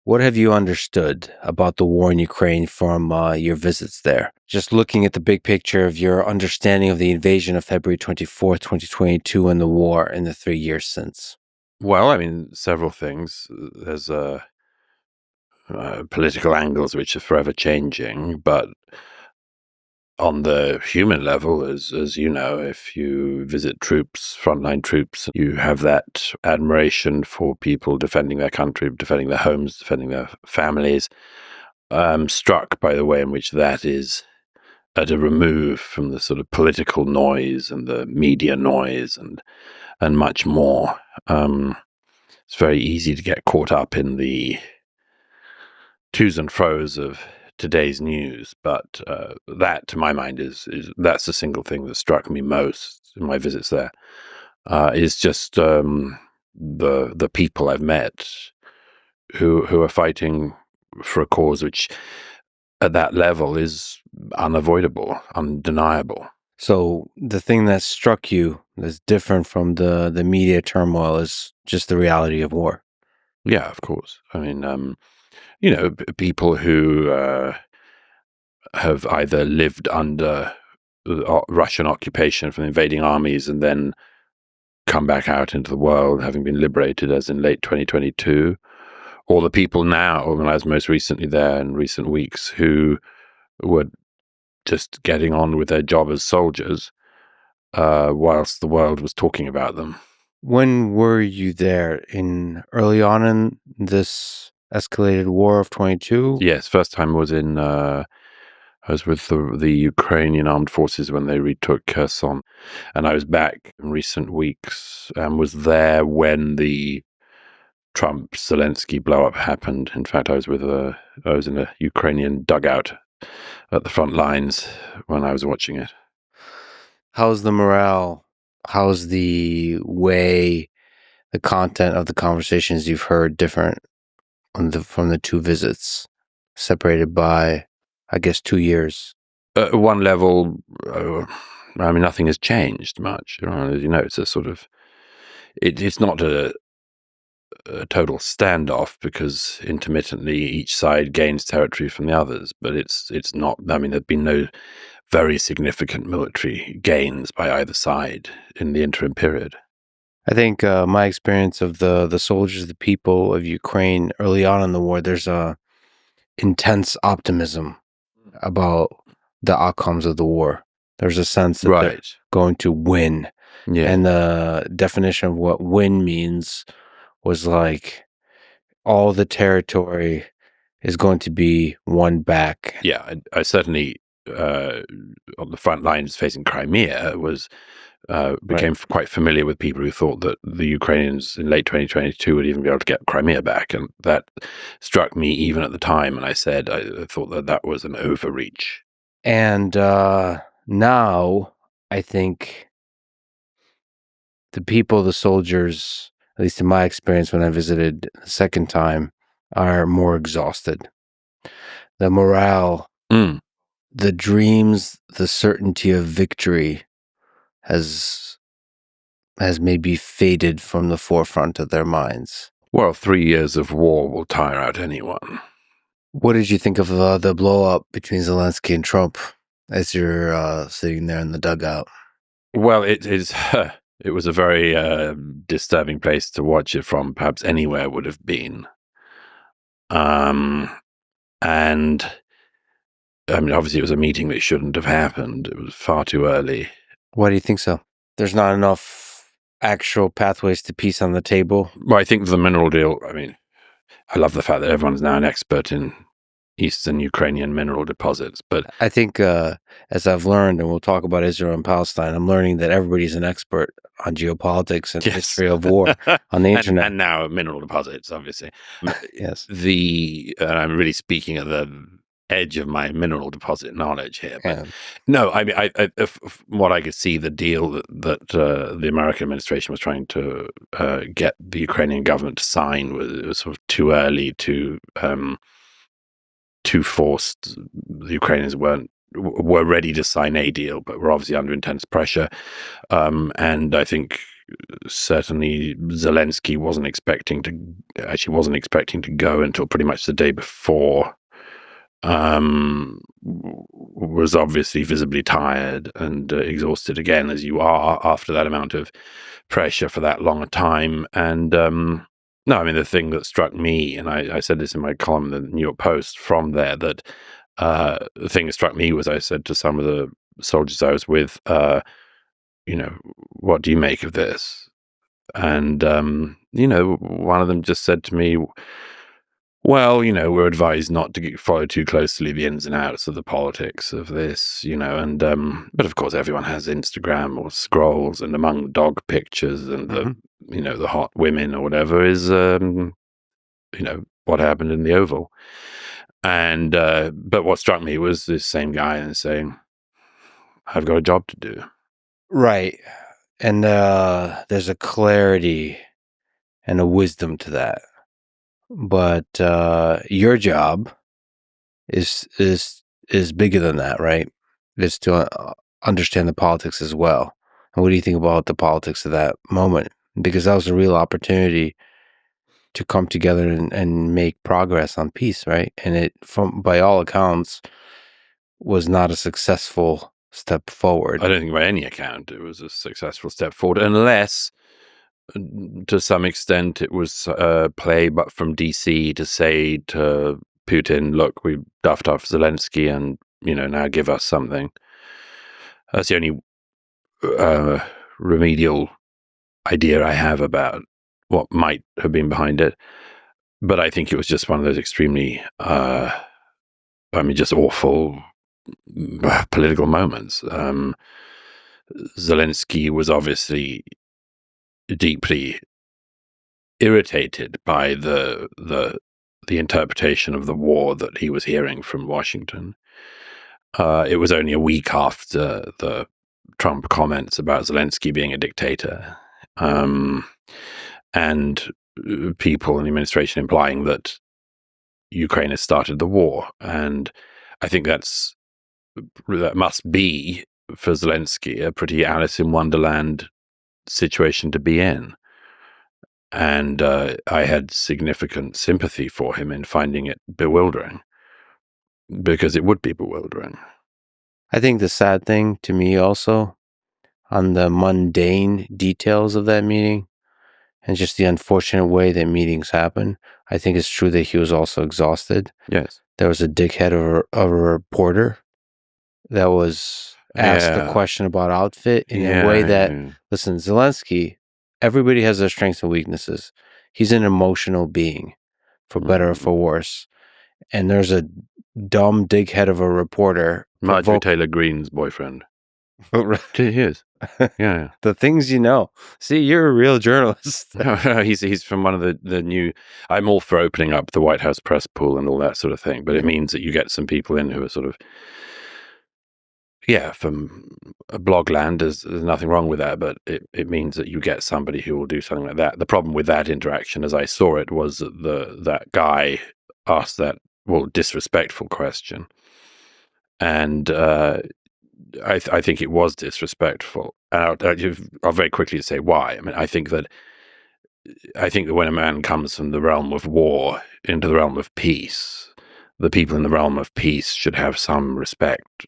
What have you understood about the war in Ukraine from your visits there? Just looking at the big picture of your understanding of the invasion of February 24th, 2022, and the war in the 3 years since. Well, I mean, several things. There's political angles which are forever changing, but on the human level, as you know, if you visit troops, frontline troops, you have that admiration for people defending their country, defending their homes, defending their families. I'm struck by the way in which that is at a remove from the sort of political noise and the media noise and much more. It's very easy to get caught up in the to's and fro's of today's news, but that, to my mind, is that's the single thing that struck me most in my visits there. Is just the people I've met who are fighting for a cause which, at that level, is unavoidable, undeniable. So the thing that struck you that's different from the media turmoil is just the reality of war. Yeah, of course. I mean, people who have either lived under Russian occupation from invading armies and then come back out into the world, having been liberated, as in late 2022, or the people now, when I was most recently there in recent weeks, who were just getting on with their job as soldiers whilst the world was talking about them. When were you there? Early on in this escalated war of 22? Yes, first time was I was with the Ukrainian armed forces when they retook Kherson, and I was back in recent weeks and was there when the Trump-Zelensky blow-up happened. In fact, I was in a Ukrainian dugout at the front lines when I was watching it. How's the morale? How's the way, the content of the conversations you've heard different from the two visits, separated by, I guess, 2 years? At one level, I mean, nothing has changed much. As you know, it's a sort of, it's not a total standoff because intermittently each side gains territory from the others, but it's not. I mean, there've been no very significant military gains by either side in the interim period. I think my experience of the soldiers, the people of Ukraine early on in the war, there's a intense optimism about the outcomes of the war. There's a sense that they're going to win. Yeah. And the definition of what win means was like all the territory is going to be won back. Yeah, I certainly on the front lines facing Crimea became quite familiar with people who thought that the Ukrainians in late 2022 would even be able to get Crimea back, and that struck me even at the time. And I said I thought that was an overreach. And now I think the people, the soldiers, at least in my experience when I visited the second time, are more exhausted. The morale, the dreams, the certainty of victory has maybe faded from the forefront of their minds. Well, 3 years of war will tire out anyone. What did you think of the blow-up between Zelensky and Trump as you're sitting there in the dugout? Well, it was a very disturbing place to watch it from. Perhaps anywhere would have been. And I mean, obviously, it was a meeting that shouldn't have happened. It was far too early. Why do you think so? There's not enough actual pathways to peace on the table? Well, I think the mineral deal, I mean, I love the fact that everyone's now an expert in Eastern Ukrainian mineral deposits, but I think as I've learned, and we'll talk about Israel and Palestine, I'm learning that everybody's an expert on geopolitics and history of war on the internet. And now mineral deposits, obviously. Yes. I'm really speaking at the edge of my mineral deposit knowledge here. But Yeah. no, I mean, from what I could see, the deal that the American administration was trying to get the Ukrainian government to sign was sort of too early, too forced. The Ukrainians were ready to sign a deal, but were obviously under intense pressure. And I think certainly Zelensky wasn't expecting to go until pretty much the day before. Was obviously visibly tired and exhausted again, as you are after that amount of pressure for that long a time. And no, I mean, the thing that struck me, and I said this in my column in the New York Post from there, that the thing that struck me was I said to some of the soldiers I was with, what do you make of this? And, one of them just said to me, well, we're advised not to follow too closely the ins and outs of the politics of this, and, but of course everyone has Instagram or scrolls, and among the dog pictures and the hot women or whatever is, what happened in the Oval. And, but what struck me was this same guy and saying, I've got a job to do. Right. And there's a clarity and a wisdom to that. But your job is bigger than that, right? It's to understand the politics as well. And what do you think about the politics of that moment? Because that was a real opportunity to come together and make progress on peace, right? And it, by all accounts, was not a successful step forward. I don't think by any account it was a successful step forward, unless to some extent it was a play but from DC to say to Putin, look, we duffed off Zelensky and, now give us something. That's the only remedial idea I have about what might have been behind it. But I think it was just one of those extremely, just awful political moments. Zelensky was obviously deeply irritated by the interpretation of the war that he was hearing from Washington. It was only a week after the Trump comments about Zelensky being a dictator, and people in the administration implying that Ukraine has started the war. And I think that must be, for Zelensky, a pretty Alice in Wonderland situation to be in. And I had significant sympathy for him in finding it bewildering, because it would be bewildering. I think the sad thing to me also, on the mundane details of that meeting and just the unfortunate way that meetings happen, I think it's true that he was also exhausted. Yes. There was a dickhead of a reporter that was asked a question about outfit in a way that, listen, Zelensky, everybody has their strengths and weaknesses. He's an emotional being, for better or for worse. And there's a dumb dickhead of a reporter. Marjorie Taylor Greene's boyfriend. He is. Yeah. The things you know. See, you're a real journalist. He's from one of the new. I'm all for opening up the White House press pool and all that sort of thing, but it means that you get some people in who are sort of, from blogland. There's nothing wrong with that, but it means that you get somebody who will do something like that. The problem with that interaction, as I saw it, was that that guy asked that disrespectful question, and I think it was disrespectful. And I'll very quickly say why. I mean, I think that when a man comes from the realm of war into the realm of peace, the people in the realm of peace should have some respect,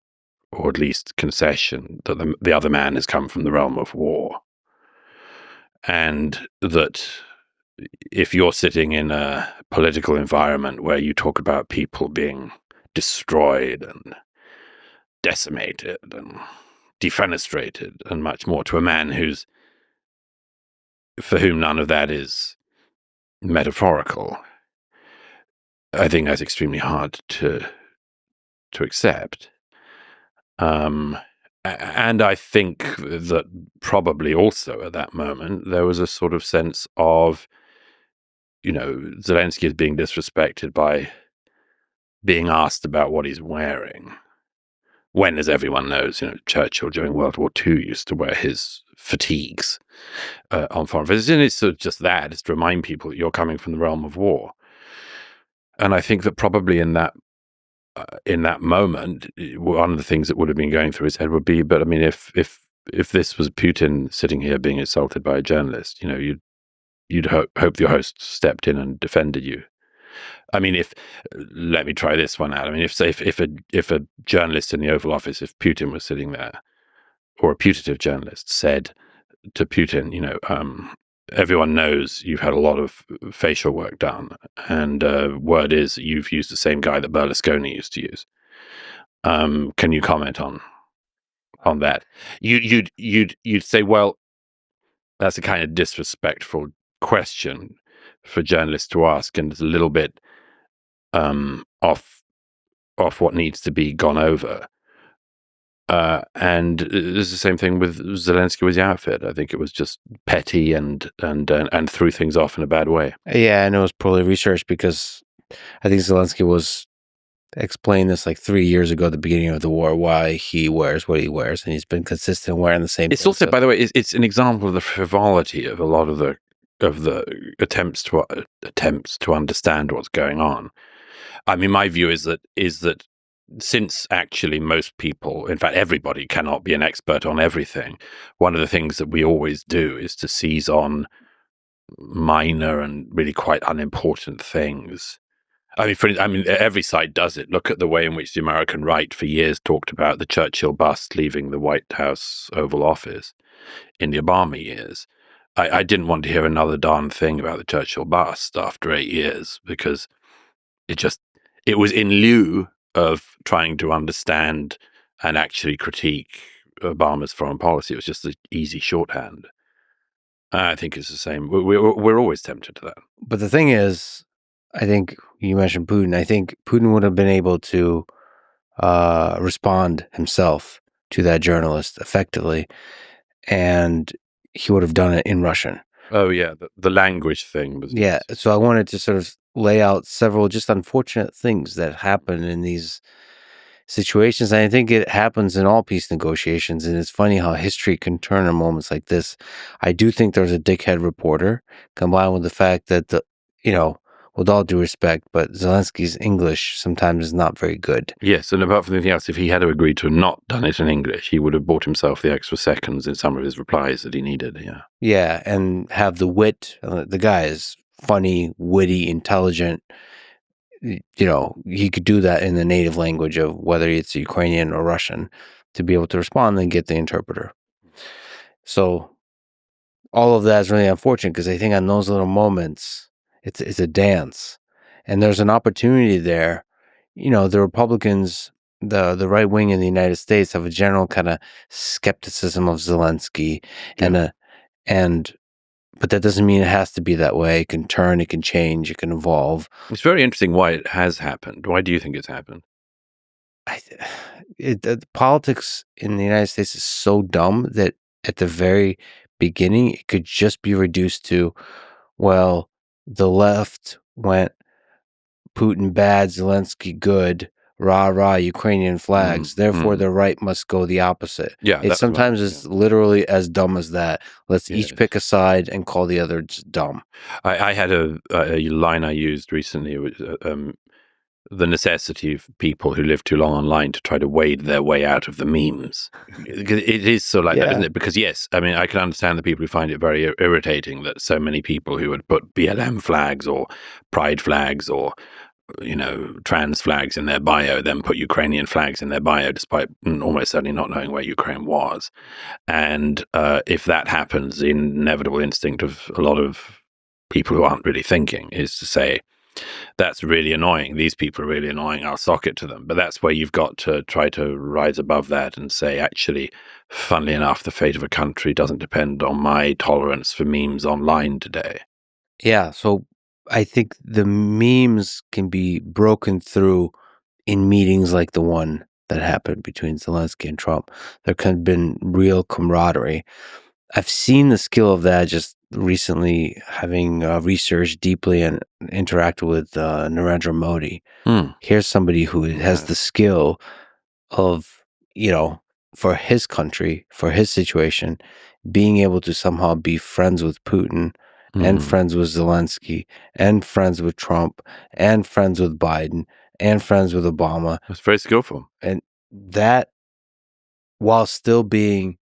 or at least concession, that the other man has come from the realm of war. And that if you're sitting in a political environment where you talk about people being destroyed and decimated and defenestrated and much more to a man for whom none of that is metaphorical, I think that's extremely hard to accept. And I think that probably also at that moment there was a sort of sense of, Zelensky is being disrespected by being asked about what he's wearing. When, as everyone knows, Churchill during World War II used to wear his fatigues on foreign visits. And it's sort of just that, it's to remind people that you're coming from the realm of war. And I think that probably in that moment, one of the things that would have been going through his head would be, but I mean, if if this was Putin sitting here being assaulted by a journalist, you'd hope your host stepped in and defended you. I mean, if let me try this one out. I mean, if a journalist in the Oval Office, if Putin was sitting there, or a putative journalist said to Putin, everyone knows you've had a lot of facial work done, and word is that you've used the same guy that Berlusconi used to use. Can you comment on that? You'd say, well, that's a kind of disrespectful question for journalists to ask, and it's a little bit off what needs to be gone over. And it's the same thing with Zelensky with the outfit. I think it was just petty and threw things off in a bad way. Yeah, and it was poorly researched because I think Zelensky was explained this like 3 years ago at the beginning of the war, why he wears what he wears, and he's been consistent wearing the same It's thing. also, by the way, it's an example of the frivolity of a lot of the attempts to understand what's going on. I mean, my view is that since actually most people, in fact everybody, cannot be an expert on everything, one of the things that we always do is to seize on minor and really quite unimportant things. I mean, every side does it. Look at the way in which the American right for years talked about the Churchill bust leaving the White House Oval Office in the Obama years. I didn't want to hear another darn thing about the Churchill bust after 8 years, because it was in lieu of trying to understand and actually critique Obama's foreign policy. It was just an easy shorthand. I think it's the same. We're always tempted to that. But the thing is, I think you mentioned Putin. I think Putin would have been able to respond himself to that journalist effectively, and he would have done it in Russian. Oh yeah, the language thing was. Yeah, so I wanted to sort of lay out several just unfortunate things that happen in these situations. And I think it happens in all peace negotiations, and it's funny how history can turn in moments like this. I do think there's a dickhead reporter, combined with the fact that with all due respect, but Zelensky's English sometimes is not very good. Yes, and apart from anything else, if he had agreed to have not done it in English, he would have bought himself the extra seconds in some of his replies that he needed. Yeah. Yeah, and have the wit. The guy is funny, witty, intelligent. He could do that in the native language of whether it's Ukrainian or Russian to be able to respond and get the interpreter. So all of that is really unfortunate, because I think on those little moments, it's a dance, and there's an opportunity there. The Republicans, the right wing in the United States, have a general kind of skepticism of Zelensky, Yeah. but that doesn't mean it has to be that way. It can turn, it can change, it can evolve. It's very interesting why it has happened. Why do you think it's happened? The politics in the United States is so dumb that at the very beginning, it could just be reduced to, well, the left went Putin bad, Zelensky good, rah, rah, Ukrainian flags. Therefore, the right must go the opposite. Yeah, It sometimes is literally as dumb as that. Let's each pick a side and call the other just dumb. I had a line I used recently, which the necessity of people who live too long online to try to wade their way out of the memes. It is so like that, isn't it? Because yes, I mean, I can understand the people who find it very irritating that so many people who would put BLM flags or pride flags or trans flags in their bio then put Ukrainian flags in their bio, despite almost certainly not knowing where Ukraine was. And if that happens, the inevitable instinct of a lot of people who aren't really thinking is to say, that's really annoying. These people are really annoying. I'll sock it to them. But that's where you've got to try to rise above that and say, actually, funnily enough, the fate of a country doesn't depend on my tolerance for memes online today. Yeah, so I think the memes can be broken through in meetings like the one that happened between Zelensky and Trump. There could have been real camaraderie. I've seen the skill of that just recently, having researched deeply and interacted with Narendra Modi. Here's somebody who has the skill of, for his country, for his situation, being able to somehow be friends with Putin and friends with Zelensky and friends with Trump and friends with Biden and friends with Obama. That's very skillful. And that, while still being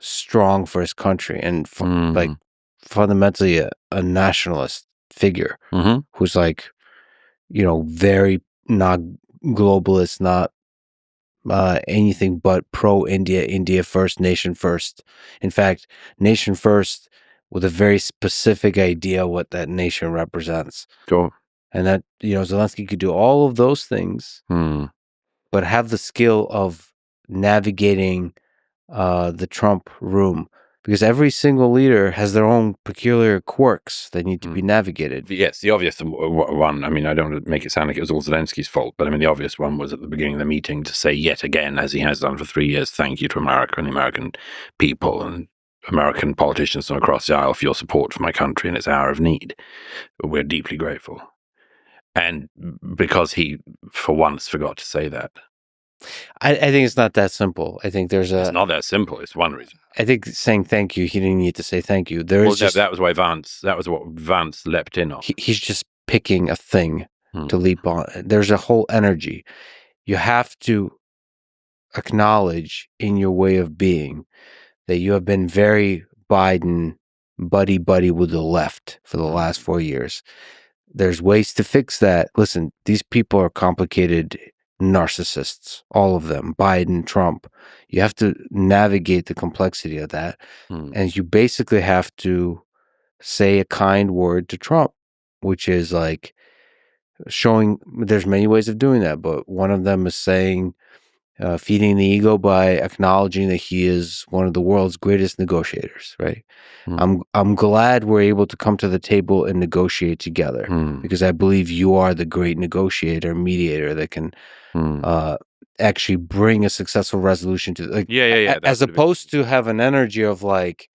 strong for his country and like Mhm. fundamentally a nationalist figure Mhm. who's like, very not globalist, not anything but pro India, India first, nation first. In fact, nation first with a very specific idea what that nation represents. Sure. And that, Zelensky could do all of those things, Hmm. but have the skill of navigating the Trump room, because every single leader has their own peculiar quirks that need to be navigated. Yes, the obvious one, I mean, I don't want to make it sound like it was all Zelensky's fault, but I mean, the obvious one was at the beginning of the meeting to say yet again, as he has done for 3 years, thank you to America and the American people and American politicians from across the aisle for your support for my country in its hour of need. We're deeply grateful. And because he, for once, forgot to say that. I think it's not that simple. I think It's not that simple. It's one reason. I think saying thank you, he didn't need to say thank you. There Well, is just that was why that was what Vance leapt in on. he's just picking a thing to leap on. There's a whole energy. You have to acknowledge in your way of being that you have been very Biden buddy with the left for the last 4 years. There's ways to fix that. Listen, these people are complicated narcissists, all of them, Biden, Trump. You have to navigate the complexity of that. And you basically have to say a kind word to Trump, which is like showing there's many ways of doing that, but one of them is saying, feeding the ego by acknowledging that he is one of the world's greatest negotiators, right? I'm glad we're able to come to the table and negotiate together because I believe you are the great negotiator, mediator that can actually bring a successful resolution to, like, as opposed to have an energy of like,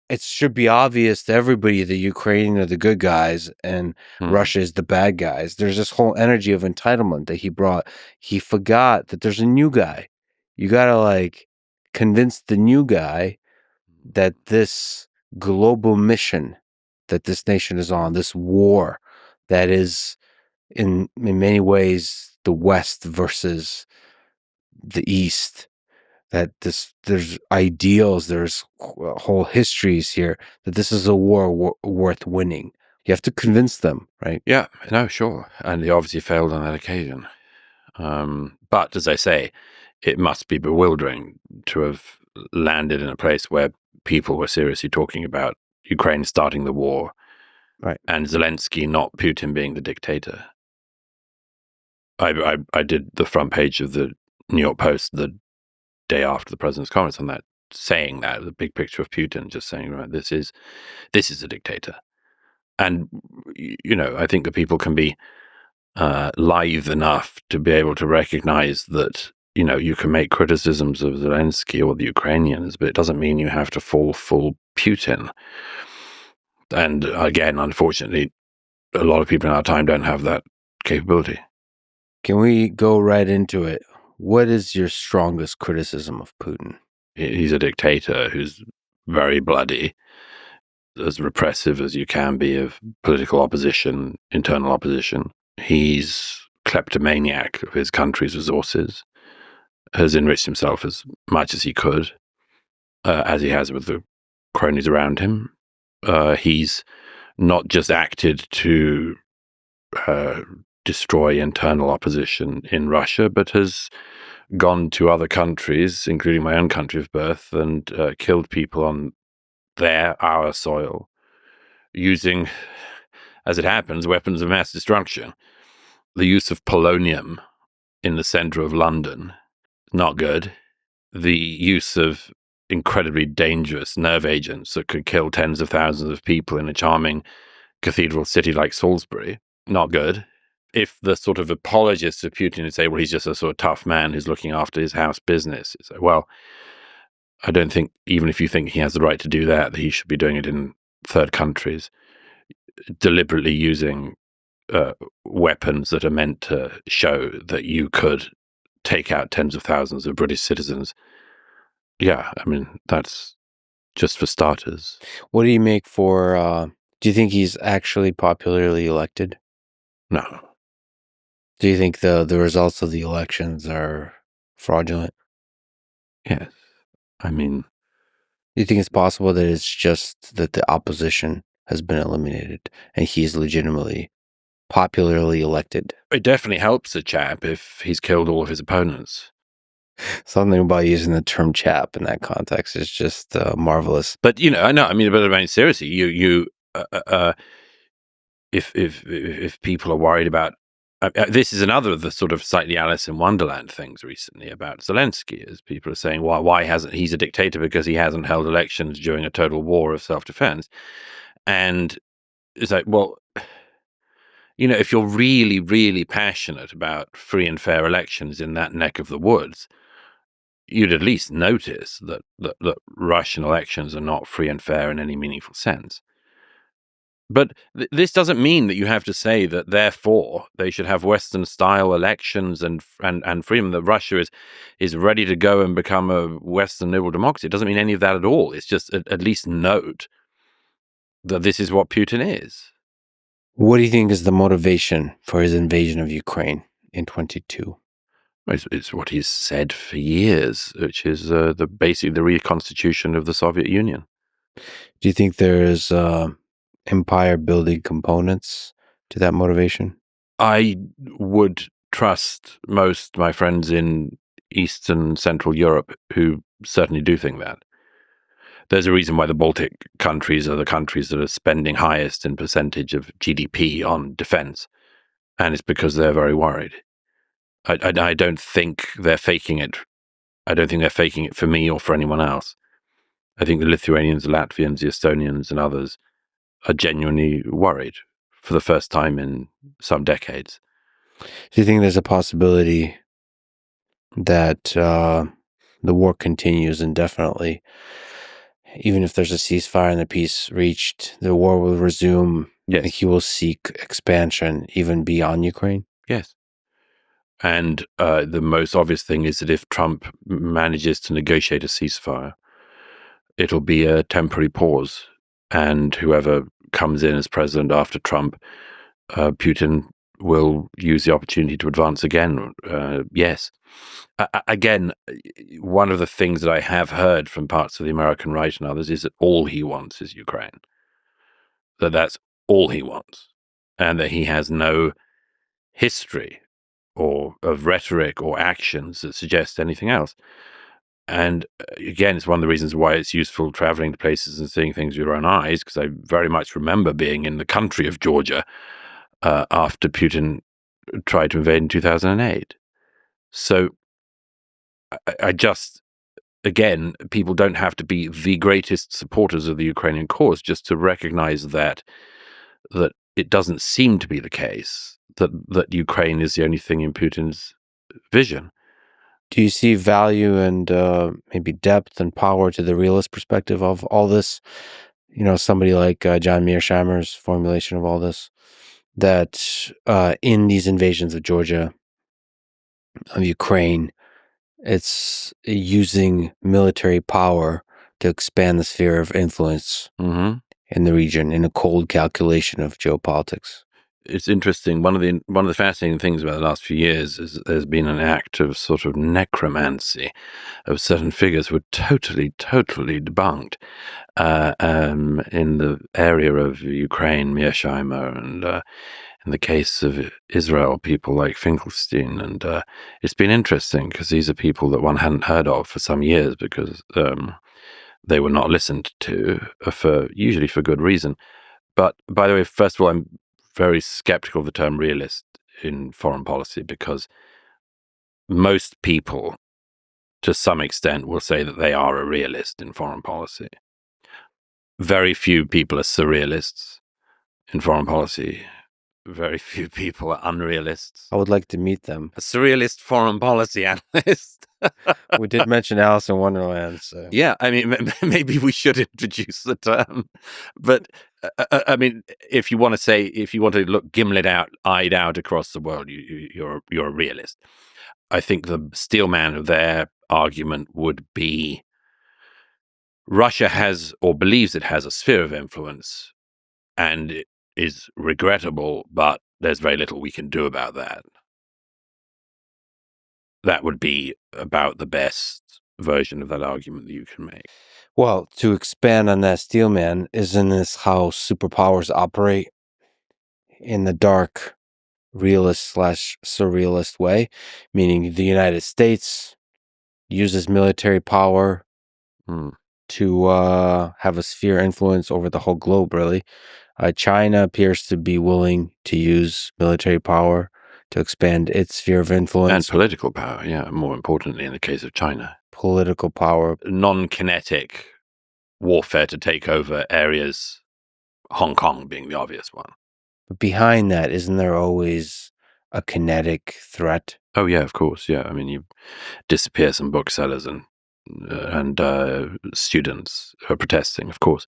it should be obvious to everybody that Ukraine are the good guys and Russia is the bad guys. There's this whole energy of entitlement that he brought. He forgot that there's a new guy. You gotta like convince the new guy that this global mission that this nation is on, this war that is in many ways the West versus the East, that there's ideals, there's whole histories here, that this is a war worth winning. You have to convince them, right? Yeah, no, sure. And he obviously failed on that occasion. But as I say, it must be bewildering to have landed in a place where people were seriously talking about Ukraine starting the war, Right. and Zelensky, not Putin, being the dictator. I did the front page of the New York Post the day after the president's comments on that, saying that the big picture of Putin, just saying, right, this is a dictator. And I think that people can be lithe enough to be able to recognize that you can make criticisms of Zelensky or the Ukrainians, but it doesn't mean you have to fall full Putin. And again, unfortunately, a lot of people in our time don't have that capability. Can we go right into it? What is your strongest criticism of Putin? He's a dictator who's very bloody, as repressive as you can be of political opposition, internal opposition. He's kleptomaniac of his country's resources, has enriched himself as much as he could, as he has with the cronies around him. He's not just acted to destroy internal opposition in Russia, but has gone to other countries, including my own country of birth, and killed people on our soil, using, as it happens, weapons of mass destruction. The use of polonium in the center of London, not good. The use of incredibly dangerous nerve agents that could kill tens of thousands of people in a charming cathedral city like Salisbury, not good. If the sort of apologists of Putin would say, well, he's just a sort of tough man who's looking after his house business, it's like, well, I don't think, even if you think he has the right to do that he should be doing it in third countries, deliberately using weapons that are meant to show that you could take out tens of thousands of British citizens. Yeah, I mean, that's just for starters. What do you make for, do you think he's actually popularly elected? No. Do you think the results of the elections are fraudulent? Yes. I mean, Do you think it's possible that it's just that the opposition has been eliminated and he's legitimately popularly elected? It definitely helps a chap if he's killed all of his opponents. Something about using the term chap in that context is just marvelous. But I know. I mean, seriously, if people are worried about, this is another of the sort of slightly Alice in Wonderland things recently about Zelensky, as people are saying, why hasn't he's a dictator because he hasn't held elections during a total war of self-defense, and it's like, well, if you're really, really passionate about free and fair elections in that neck of the woods, you'd at least notice that Russian elections are not free and fair in any meaningful sense. But this doesn't mean that you have to say that, therefore, they should have Western-style elections and freedom, that Russia is ready to go and become a Western liberal democracy. It doesn't mean any of that at all. It's just at least note that this is what Putin is. What do you think is the motivation for his invasion of Ukraine in 22? It's what he's said for years, which is basically the reconstitution of the Soviet Union. Do you think there's empire-building components to that motivation? I would trust most my friends in Eastern Central Europe who certainly do think that. There's a reason why the Baltic countries are the countries that are spending highest in percentage of GDP on defense, and it's because they're very worried. I don't think they're faking it. I don't think they're faking it for me or for anyone else. I think the Lithuanians, the Latvians, the Estonians, and others are genuinely worried for the first time in some decades. Do you think there's a possibility that the war continues indefinitely? Even if there's a ceasefire and the peace reached, the war will resume. Yes. And he will seek expansion even beyond Ukraine? Yes. And the most obvious thing is that if Trump manages to negotiate a ceasefire, it'll be a temporary pause. And whoever comes in as president after Trump, Putin will use the opportunity to advance again. Yes. Again, one of the things that I have heard from parts of the American right and others is that all he wants is Ukraine. That's all he wants. And that he has no history or of rhetoric or actions that suggest anything else. And again, it's one of the reasons why it's useful traveling to places and seeing things with your own eyes, because I very much remember being in the country of Georgia after Putin tried to invade in 2008. So I just, again, people don't have to be the greatest supporters of the Ukrainian cause just to recognize that it doesn't seem to be the case that Ukraine is the only thing in Putin's vision. Do you see value and maybe depth and power to the realist perspective of all this? Somebody like John Mearsheimer's formulation of all this, that in these invasions of Georgia, of Ukraine, it's using military power to expand the sphere of influence in the region in a cold calculation of geopolitics. It's interesting. One of the fascinating things about the last few years is there's been an act of sort of necromancy of certain figures who were totally debunked in the area of Ukraine, Mearsheimer, and in the case of Israel, people like Finkelstein. And it's been interesting because these are people that one hadn't heard of for some years because they were not listened to usually for good reason. But by the way, first of all, I'm very skeptical of the term realist in foreign policy because most people, to some extent, will say that they are a realist in foreign policy. Very few people are surrealists in foreign policy. Very few people are unrealists. I would like to meet them. A surrealist foreign policy analyst. We did mention Alice in Wonderland, so yeah, I mean, maybe we should introduce the term. But I mean, if you want to look gimlet-eyed out across the world, you're a realist. I think the steelman of their argument would be Russia has or believes it has a sphere of influence, and it is regrettable, but there's very little we can do about that. That would be about the best version of that argument that you can make. Well, to expand on that, Steelman, isn't this how superpowers operate in the dark, realist/surrealist way? Meaning the United States uses military power to have a sphere influence over the whole globe, really. China appears to be willing to use military power to expand its sphere of influence. And political power, yeah, more importantly in the case of China. Political power. Non-kinetic warfare to take over areas, Hong Kong being the obvious one. But behind that, isn't there always a kinetic threat? Oh, yeah, of course, yeah. I mean, you disappear some booksellers and students who are protesting, of course.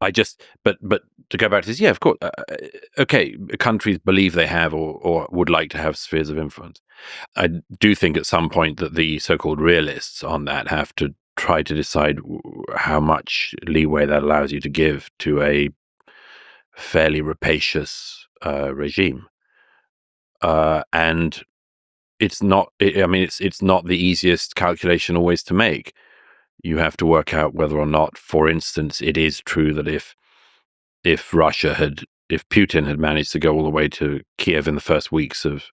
But to go back to this, yeah, of course. Okay, countries believe they have or would like to have spheres of influence. I do think at some point that the so-called realists on that have to try to decide how much leeway that allows you to give to a fairly rapacious regime. And it's not. I mean, it's not the easiest calculation always to make. You have to work out whether or not, for instance, it is true that if Putin had managed to go all the way to Kiev in the first weeks of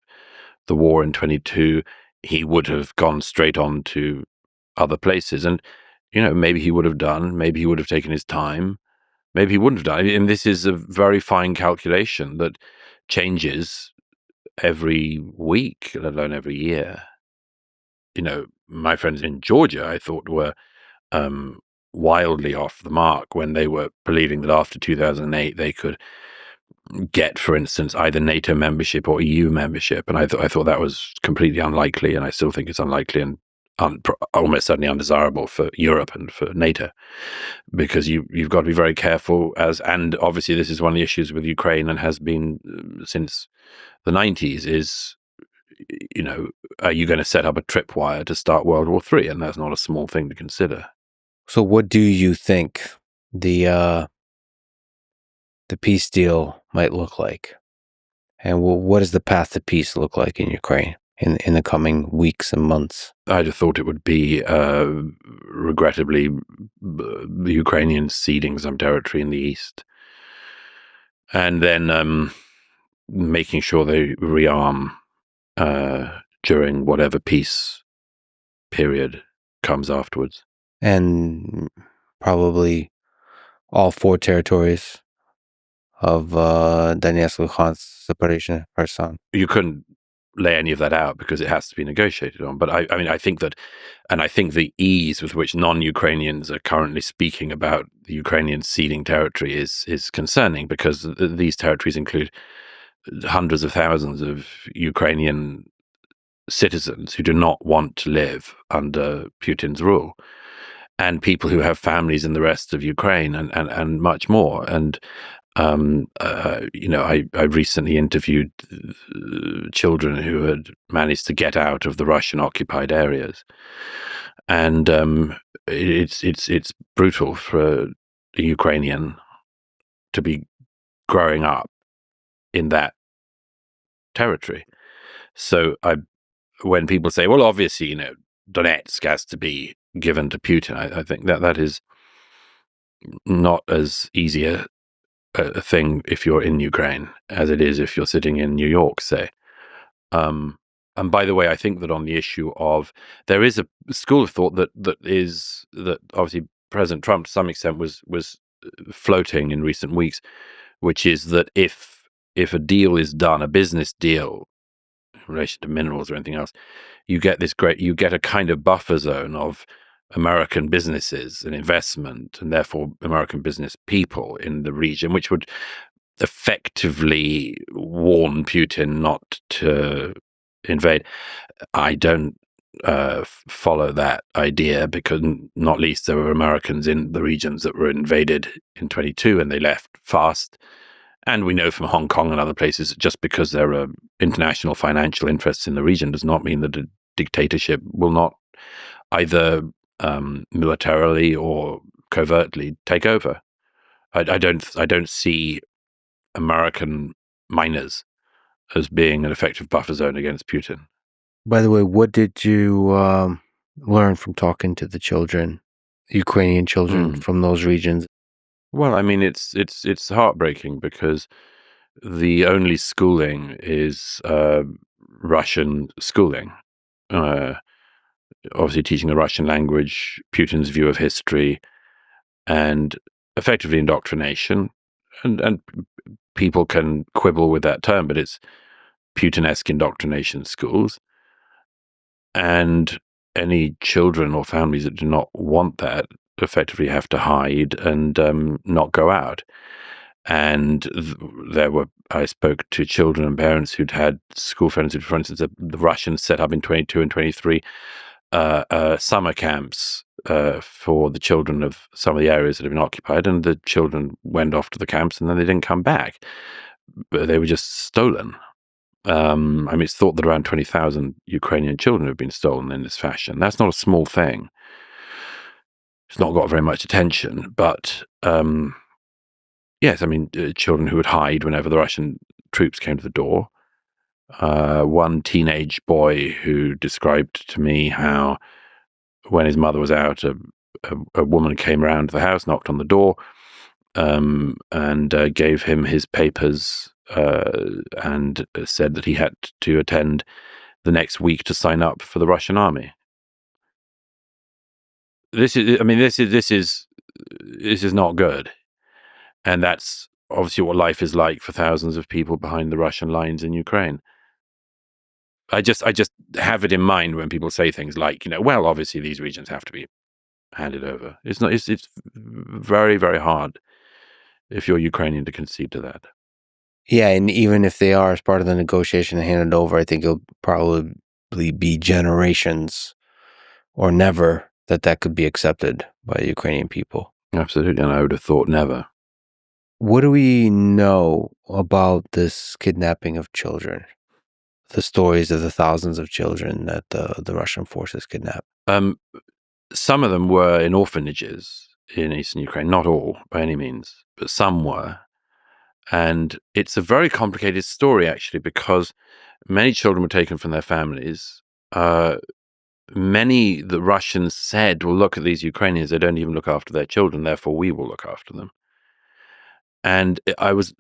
the war in 22, he would have gone straight on to other places. And, maybe he would have done, maybe he would have taken his time, maybe he wouldn't have done. And this is a very fine calculation that changes every week, let alone every year. My friends in Georgia, I thought, were wildly off the mark when they were believing that after 2008 they could get, for instance, either NATO membership or EU membership, and I thought that was completely unlikely, and I still think it's unlikely and almost certainly undesirable for Europe and for NATO, because you've got to be very careful and obviously this is one of the issues with Ukraine and has been since the 90s is, are you going to set up a tripwire to start World War III? And that's not a small thing to consider. So what do you think the peace deal might look like? And what does the path to peace look like in Ukraine in the coming weeks and months? I'd have thought it would be, regrettably, the Ukrainians ceding some territory in the east. And then making sure they rearm during whatever peace period comes afterwards. And probably all 4 territories of Donetsk, Luhansk, Zaporizhzhia, Kherson. You couldn't lay any of that out because it has to be negotiated on. But I mean, I think the ease with which non-Ukrainians are currently speaking about the Ukrainians ceding territory is concerning, because these territories include hundreds of thousands of Ukrainian citizens who do not want to live under Putin's rule, and people who have families in the rest of Ukraine and much more. And I recently interviewed children who had managed to get out of the Russian occupied areas, and it's brutal for a Ukrainian to be growing up in that territory. So when people say, well, obviously, Donetsk has to be given to Putin, I think that is not as easy a thing if you're in Ukraine as it is if you're sitting in New York, say. And by the way, I think that on the issue of, there is a school of thought that obviously President Trump to some extent was floating in recent weeks, which is that if a deal is done, a business deal in relation to minerals or anything else, you get a kind of buffer zone of American businesses and investment, and therefore American business people in the region, which would effectively warn Putin not to invade. I don't follow that idea, because not least there were Americans in the regions that were invaded in 22 and they left fast. And we know from Hong Kong and other places that just because there are international financial interests in the region does not mean that a dictatorship will not either militarily or covertly take over. I don't see American miners as being an effective buffer zone against Putin. By the way, what did you learn from talking to the children, Ukrainian children Mm. from those regions? Well, I mean, it's heartbreaking because the only schooling is Russian schooling. Uh, Obviously, teaching the Russian language, Putin's view of history, and effectively indoctrination. And people can quibble with that term, but it's Putin-esque indoctrination schools. And any children or families that do not want that effectively have to hide and not go out. And I spoke to children and parents who'd had school friends who, for instance, the Russians set up in 22 and 23 summer camps for the children of some of the areas that have been occupied, and the children went off to the camps and then they didn't come back. But they were just stolen. I mean, it's thought that around 20,000 Ukrainian children have been stolen in this fashion. That's not a small thing. It's not got very much attention, but yes, I mean, children who would hide whenever the Russian troops came to the door. One teenage boy who described to me how when his mother was out, a woman came around the house, knocked on the door, and gave him his papers and said that he had to attend the next week to sign up for the Russian army. This is not good, and that's obviously what life is like for thousands of people behind the Russian lines in Ukraine. I just have it in mind when people say things like, well, obviously these regions have to be handed over. It's not. It's very, very hard if you're Ukrainian to concede to that. Yeah, and even if they are as part of the negotiation and handed over, I think it'll probably be generations or never that could be accepted by Ukrainian people. Absolutely, and I would have thought never. What do we know about this kidnapping of children? The stories of the thousands of children that the Russian forces kidnapped. Some of them were in orphanages in eastern Ukraine, not all by any means, but some were. And it's a very complicated story, actually, because many children were taken from their families. Many the Russians said, well, look at these Ukrainians, they don't even look after their children, therefore we will look after them. And I was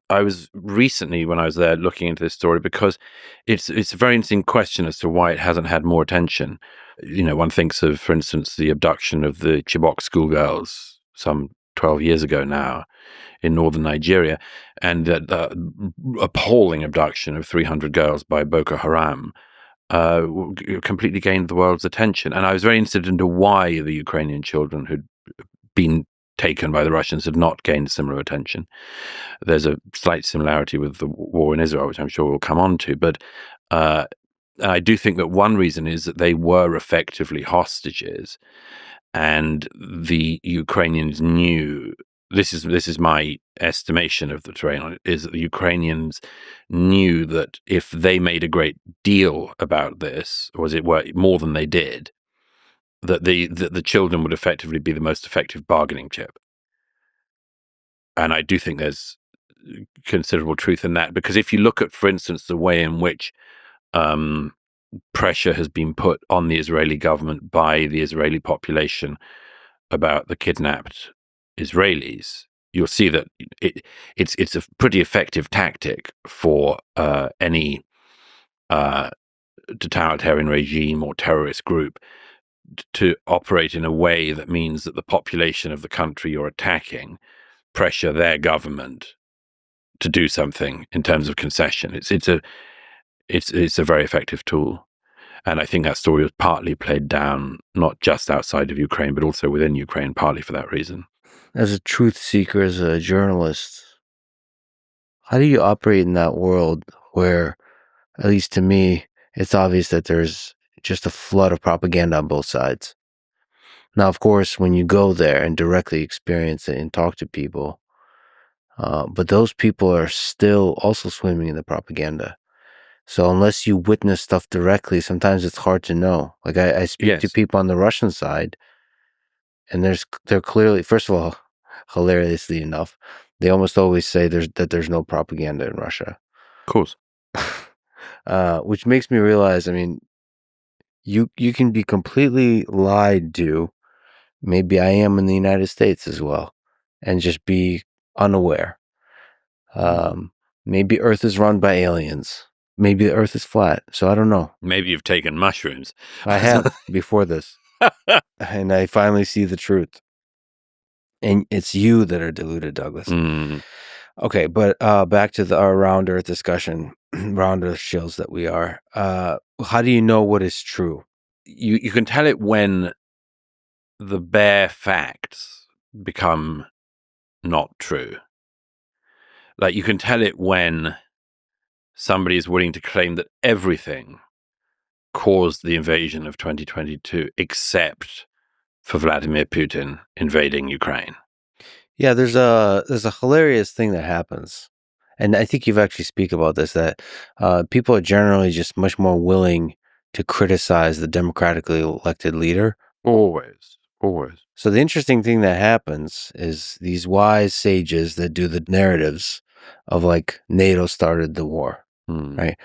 recently, when I was there, looking into this story because it's a very interesting question as to why it hasn't had more attention. One thinks of, for instance, the abduction of the Chibok schoolgirls some 12 years ago now in northern Nigeria, and the appalling abduction of 300 girls by Boko Haram completely gained the world's attention. And I was very interested into why the Ukrainian children who'd been taken by the Russians had not gained similar attention. There's a slight similarity with the war in Israel, which I'm sure we'll come on to. But I do think that one reason is that they were effectively hostages, and the Ukrainians knew. This is my estimation of the terrain on it, is that the Ukrainians knew that if they made a great deal about this, or as it were, more than they did, that the children would effectively be the most effective bargaining chip. And I do think there's considerable truth in that, because if you look at, for instance, the way in which pressure has been put on the Israeli government by the Israeli population about the kidnapped Israelis, you'll see that it's a pretty effective tactic for any totalitarian regime or terrorist group to operate in a way that means that the population of the country you're attacking pressure their government to do something in terms of concession. It's a very effective tool. And I think that story was partly played down, not just outside of Ukraine, but also within Ukraine, partly for that reason. As a truth seeker, as a journalist, how do you operate in that world where, at least to me, it's obvious that there's just a flood of propaganda on both sides? Now, of course, when you go there and directly experience it and talk to people, but those people are still also swimming in the propaganda. So unless you witness stuff directly, sometimes it's hard to know. Like I speak to Yes, people on the Russian side, and they're clearly, first of all, hilariously enough, they almost always say there's no propaganda in Russia, of course. which makes me realize, I mean, You can be completely lied to. Maybe I am in the United States as well, and just be unaware. Maybe Earth is run by aliens. Maybe the Earth is flat. So I don't know. Maybe you've taken mushrooms. I have before this, and I finally see the truth. And it's you that are deluded, Douglas. Okay, but back to our round Earth discussion, round Earth shills that we are. How do you know what is true? You can tell it when the bare facts become not true. Like, you can tell it when somebody is willing to claim that everything caused the invasion of 2022 except for Vladimir Putin invading Ukraine. Yeah, there's a hilarious thing that happens, and I think you've actually speak about this, that people are generally just much more willing to criticize the democratically elected leader. Always. So the interesting thing that happens is these wise sages that do the narratives of like NATO started the war, right?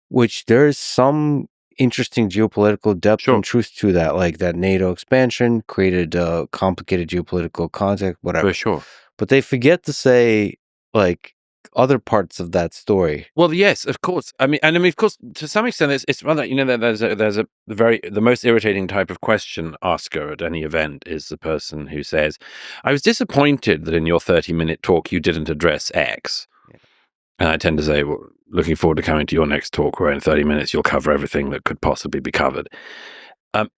Which there is some interesting geopolitical depth and truth to that, like that NATO expansion created a complicated geopolitical context, whatever. For sure. But they forget to say like other parts of that story. Well, yes, of course. I mean, of course, to some extent, it's rather, there's the most irritating type of question asker at any event is the person who says, "I was disappointed that in your 30-minute talk you didn't address X." Yeah. And I tend to say, well, looking forward to coming to your next talk where in 30 minutes you'll cover everything that could possibly be covered.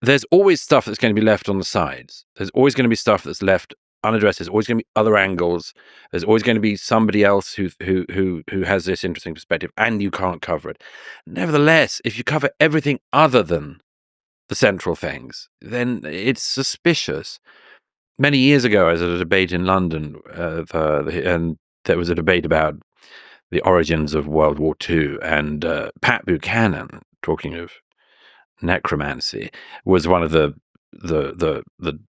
There's always stuff that's going to be left on the sides. There's always going to be stuff that's left unaddressed. There's always going to be other angles. There's always going to be somebody else who has this interesting perspective, and you can't cover it. Nevertheless, if you cover everything other than the central things, then it's suspicious. Many years ago, I was at a debate in London, and there was a debate about the origins of World War II, and Pat Buchanan, talking of necromancy, was one of the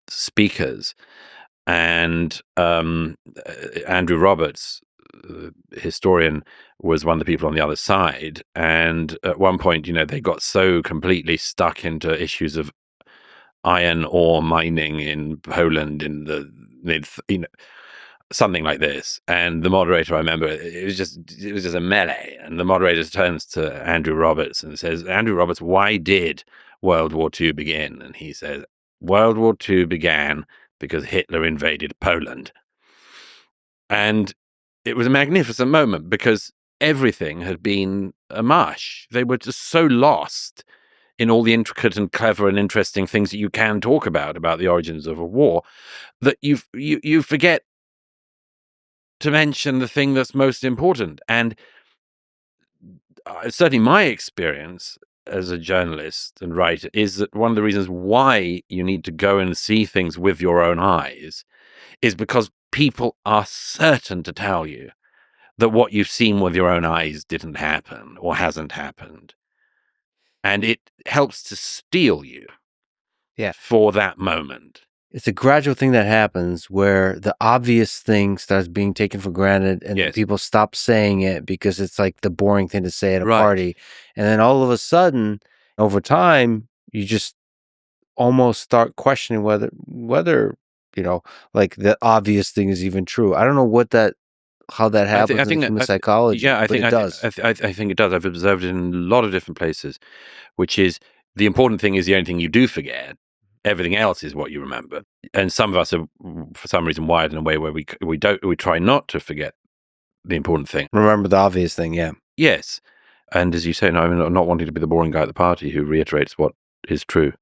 speakers. And Andrew Roberts, historian, was one of the people on the other side. And at one point, they got so completely stuck into issues of iron ore mining in Poland in the mid, something like this. And the moderator, I remember, it was just a melee. And the moderator turns to Andrew Roberts and says, "Andrew Roberts, why did World War II begin?" And he says, "World War II began because Hitler invaded Poland." And it was a magnificent moment because everything had been a mush. They were just so lost in all the intricate and clever and interesting things that you can talk about the origins of a war, that you forget to mention the thing that's most important. And certainly my experience as a journalist and writer is that one of the reasons why you need to go and see things with your own eyes is because people are certain to tell you that what you've seen with your own eyes didn't happen or hasn't happened. And it helps to steel you for that moment. It's a gradual thing that happens where the obvious thing starts being taken for granted and people stop saying it because it's like the boring thing to say at a party. And then all of a sudden, over time, you just almost start questioning whether like the obvious thing is even true. I don't know how that happens in human psychology. Yeah, I think it does. I think it does. I've observed it in a lot of different places, which is the important thing is the only thing you do forget. Everything else is what you remember. And some of us are, for some reason, wired in a way where we try not to forget the important thing. Remember the obvious thing, yeah. Yes. And as you say, no, I'm not wanting to be the boring guy at the party who reiterates what is true.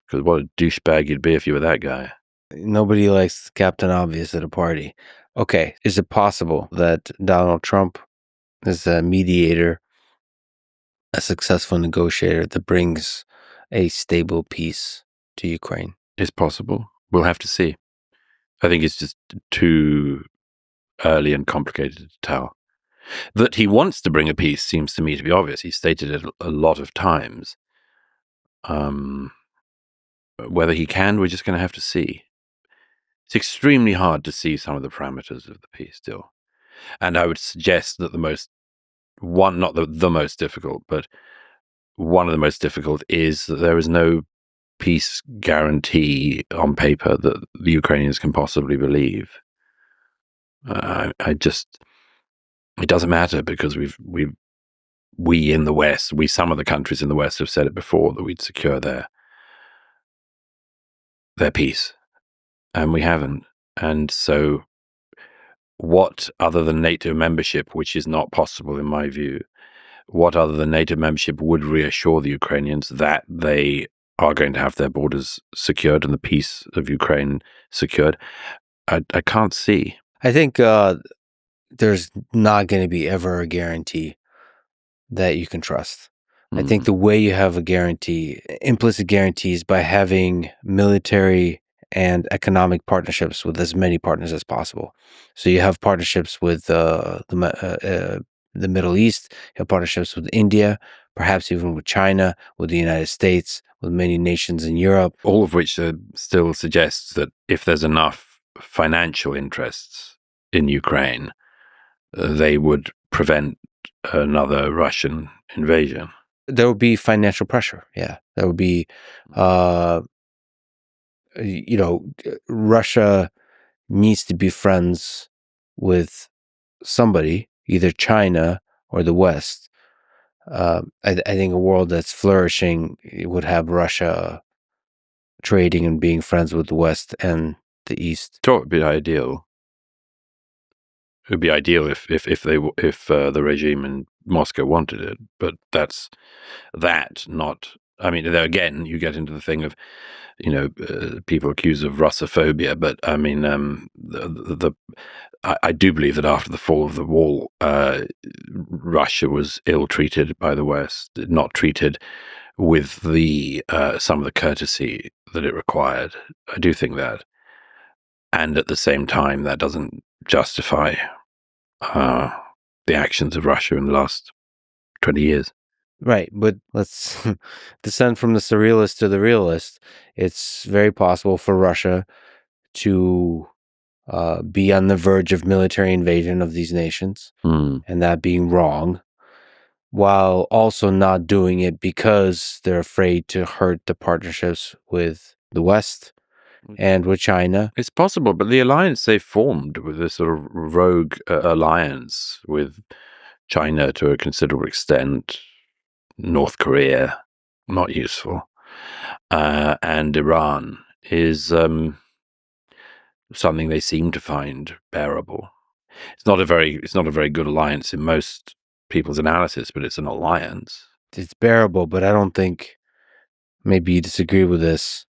Because what a douchebag you'd be if you were that guy. Nobody likes Captain Obvious at a party. Okay, is it possible that Donald Trump is a mediator, a successful negotiator that brings a stable peace to Ukraine? It's possible. We'll have to see. I think it's just too early and complicated to tell. That he wants to bring a peace seems to me to be obvious. He's stated it a lot of times. Whether he can, we're just going to have to see. It's extremely hard to see some of the parameters of the peace still. And I would suggest that not the most difficult, but one of the most difficult is that there is no peace guarantee on paper that the Ukrainians can possibly believe. It doesn't matter, because we in the West, some of the countries in the West have said it before, that we'd secure their peace, and we haven't. And so, what other than NATO membership, which is not possible in my view, what other than NATO membership would reassure the Ukrainians that they are going to have their borders secured and the peace of Ukraine secured? I can't see. I think there's not going to be ever a guarantee that you can trust. I think the way you have a guarantee, implicit guarantees, by having military and economic partnerships with as many partners as possible. So you have partnerships with the Middle East, you have partnerships with India, perhaps even with China, with the United States, with many nations in Europe. All of which still suggests that if there's enough financial interests in Ukraine, they would prevent another Russian invasion. There would be financial pressure. Yeah, there would be, Russia needs to be friends with somebody, either China or the West. I think a world that's flourishing would have Russia trading and being friends with the West and the East. It would be ideal. It would be ideal if the regime in Moscow wanted it, but that's not. I mean, there again, you get into the thing of, people accused of Russophobia, but I mean, I do believe that after the fall of the wall, Russia was ill-treated by the West, not treated with some of the courtesy that it required. I do think that, and at the same time, that doesn't justify the actions of Russia in the last 20 years. Right, but let's descend from the surrealist to the realist. It's very possible for Russia to be on the verge of military invasion of these nations, and that being wrong, while also not doing it because they're afraid to hurt the partnerships with the West and with China. It's possible, but the alliance they formed, with this sort of rogue alliance with China to a considerable extent, North Korea, not useful, and Iran, is something they seem to find bearable. It's not a very good alliance in most people's analysis, but it's an alliance. It's bearable, but I don't think, maybe you disagree with this,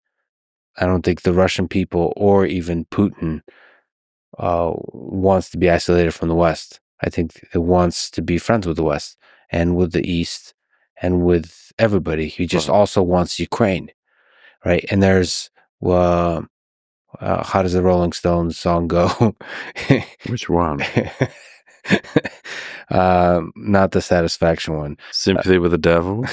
I don't think the Russian people or even Putin wants to be isolated from the West. I think it wants to be friends with the West and with the East and with everybody. He just also wants Ukraine, right? And there's, how does the Rolling Stones song go? Which one? Not the Satisfaction one. Sympathy with the Devil?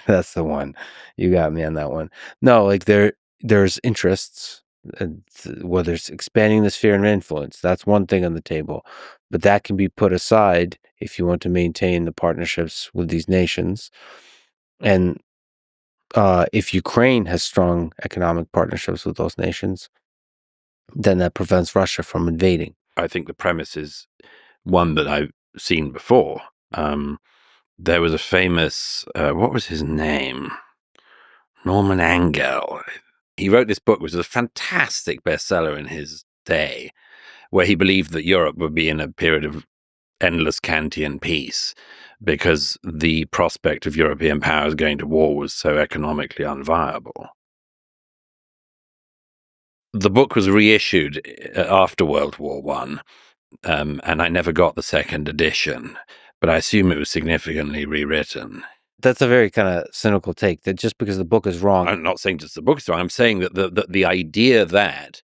That's the one. You got me on that one. No, like there's interests, whether it's expanding the sphere of influence, that's one thing on the table, but that can be put aside if you want to maintain the partnerships with these nations. And if Ukraine has strong economic partnerships with those nations, then that prevents Russia from invading. I think the premise is one that I've seen before. There was a famous, what was his name? Norman Angell. He wrote this book, which was a fantastic bestseller in his day, where he believed that Europe would be in a period of endless Kantian peace because the prospect of European powers going to war was so economically unviable. The book was reissued after World War I, and I never got the second edition, but I assume it was significantly rewritten. That's a very kind of cynical take, that just because the book is wrong. I'm not saying just the book is wrong. I'm saying that the idea that